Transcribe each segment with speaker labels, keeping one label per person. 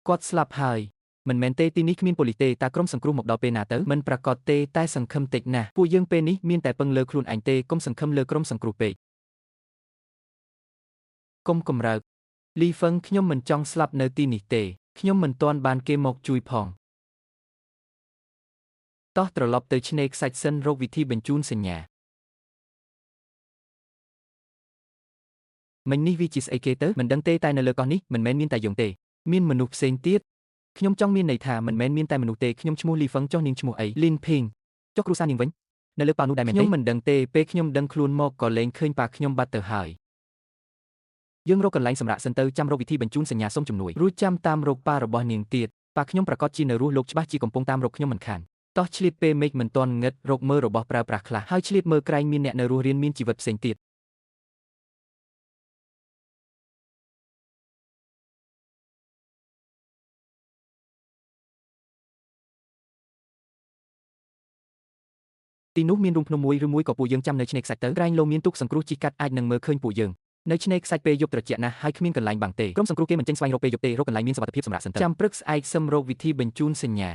Speaker 1: គាត់ស្លាប់ហើយមិនមែនទេទីនេះគ្មានប៉ូលីសទេតាក្រុមសង្គ្រោះមកដល់ពេលណាទៅមិនប្រកាសទេតែសង្ឃឹមតិចណាស់ពួកយើងពេលនេះមានតែពឹងលើខ្លួនឯងទេកុំសង្ឃឹមលើក្រុមសង្គ្រោះពេកកុំកំរើកលីហ្វឹងខ្ញុំមិនចង់ស្លាប់នៅទីនេះទេខ្ញុំមិនទាន់បានគេមកជួយផងតោះត្រឡប់ទៅឆ្នេរខ្សាច់សិនរកវិធីបញ្ជូនសញ្ញាមិញនេះវាជាស្អីគេទៅមិនដឹងទេតែនៅលើកោះនេះមិនមែនមានតែយើងទេមានមនុស្សផ្សេងទៀតខ្ញុំចង់មានន័យថាមិនមែនមានតែមនុស្សទេខ្ញុំឈ្មោះលីហ្វឹងចុះនាងឈ្មោះអីលីនភីងចុះគ្រូសានាងវិញនៅលើប៉ានោះដែរមែនទេខ្ញុំមិនដឹងទេពេលខ្ញុំដឹងខ្លួនមកក៏លែងឃើញប៉ាខ្ញុំបាត់ទៅហើយយើងរកកន្លែងសម្រាប់សិនទៅចាំរកវិធីបញ្ជូនសញ្ញាសុំជំនួយរួចចាំតាមរកប៉ារបស់នាងទៀតប៉ាខ្ញុំប្រកាសជានៅរស់លោកច្បាស់ជាកំពុងតាមរកខ្ញុំមិនខានតោះឆ្លៀតពេលមេឃមិនទាន់ងឹតរកមើលរបស់ប្រើប្រាស់ខ្លះហើយឆ្លៀតមើលក្រែងមានអ្នកនៅរស់រៀនមានជីវិតផ្សេងទៀតទីនោះមានរូងភ្នំមួយឬមួយក៏ពួកយើងចាំនៅឆ្នេរខ្សាច់ទៅក្រែងលោមានទូកសង្គ្រោះជីកាត់អាចនឹងមើលឃើញពួកយើងនៅឆ្នេរខ្សាច់ពេលយប់ត្រជាក់ណាស់ហើយគ្មានកន្លែងបាំងទេក្រុមសង្គ្រោះគេមិនចេញស្វែងរកពេលយប់ទេរកកន្លែងមានសុវត្ថិភាពសម្រាប់សិនទៅចាំព្រឹកស្អែកសឹមរកវិធីបញ្ជូនសញ្ញា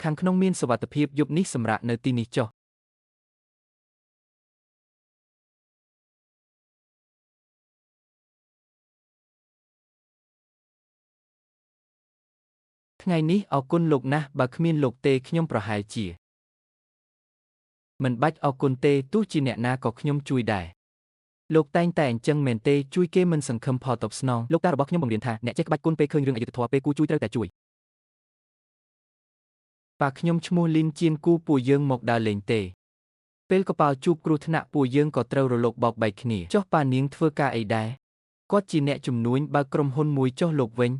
Speaker 1: ខាងក្នុងមានសុវត្ថិភាពយប់នេះសម្រាប់នៅទីនេះចុះថ្ងៃនេះអរគុណលោកណាស់បើគ្មានលោកទេខ្ញុំប្រហែលជាមិនបាច់អរគុណទេទោះជាអ្នកណាក៏ខ្ញុំជួយដែរលោកតែងតែអញ្ចឹងមែនទេជួយគេមិនសង្ឃឹមផលតបស្នងលោកតារបស់ខ្ញុំបង្រៀនថាអ្នកចេះក្បាច់គុណពេលឃើញរឿងអយុត្តិធម៌ពេលគូជួយត្រូវតែជួយប៉ាខ្ញុំឈ្មោះលីនជៀនគូពួកយើងមកដើរលេងទេពេលកប៉ាល់ជួបគ្រោះថ្នាក់ពួកយើងក៏ត្រូវរលកបោកបែកគ្នាចុះប៉ានាងធ្វើការអីដែរគាត់ជាអ្នកជំនួញបើក្រុមហ៊ុនមួយចុះលោកវិញ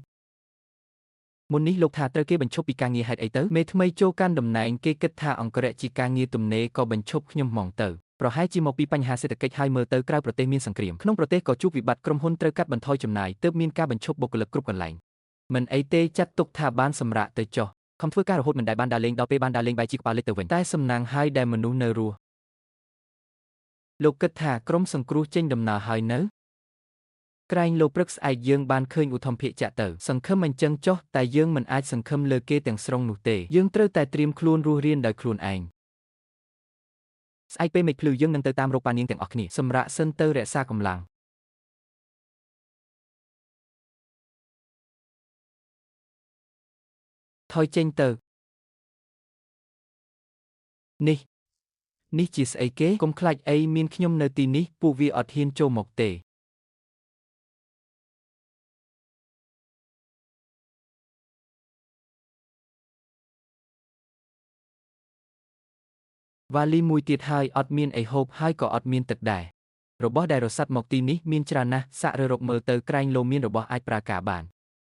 Speaker 1: មុននេះលោកថាត្រូវគេបញ្ឈប់ពីការងារហេតុអីទៅមេថ្មីចូលកាន់តំណែងគេគិតថាអង្គរៈជាការងារទំនេរក៏បញ្ឈប់ខ្ញុំហ្មងទៅប្រហែលជាមកពីបញ្ហាសេដ្ឋកិច្ចហើយមើលទៅក្រៅប្រទេសមានសង្គ្រាមក្នុងប្រទេសក៏ជួបវិបត្តិក្រុមហ៊ុនត្រូវកាត់បន្ថយចំណាយទើបមានការបញ្ឈប់បុគ្គលិកគ្រប់កន្លែងមិនអីទេចាត់ទុកថាបានសម្រាកទៅចុះខំធ្វើការរហូតមិនដែលបានដើរលេងដល់ពេលបានដើរលេងបែរជាក្បាលលេខទៅវិញតែសំណាងហើយដែលមនុស្សនៅរស់លោកគិតថាក្រុមសង្គ្រោះចេញដំណើរហើយនៅក្រែងលោព្រឹកស្អែកយើងបានឃើញឧទ្ធម្ភាគចាក់ទៅសង្ឃឹមអញ្ចឹងចុះតែយើងមិនអាចសង្ឃឹមលើគេទាំងស្រុងនោះទេយើងត្រូវតែត្រៀមខ្លួនរស់រៀនដោយខ្លួនឯងស្អែកពេលមេឃភ្លឺយើងនឹងទៅតាមរកប៉ានាងទាំងអស់គ្នាសម្រាប់សិនទៅរក្សាកម្លាំងថយចេញទៅនេះជាស្អីគេកុំខ្លាចអីមានខ្ញុំនៅទីនេះពួកវាអត់ហ៊ានចូលមកទេវ៉ាលីមួយទៀតហើយអត់មានអីហូបហើយក៏អត់មានទឹកដែររបស់ដែលរសាត់មកទីនេះមានច្រើនណាស់សាក់រើរកមើលទៅក្រែងលោមានរបស់អាចប្រើការបាន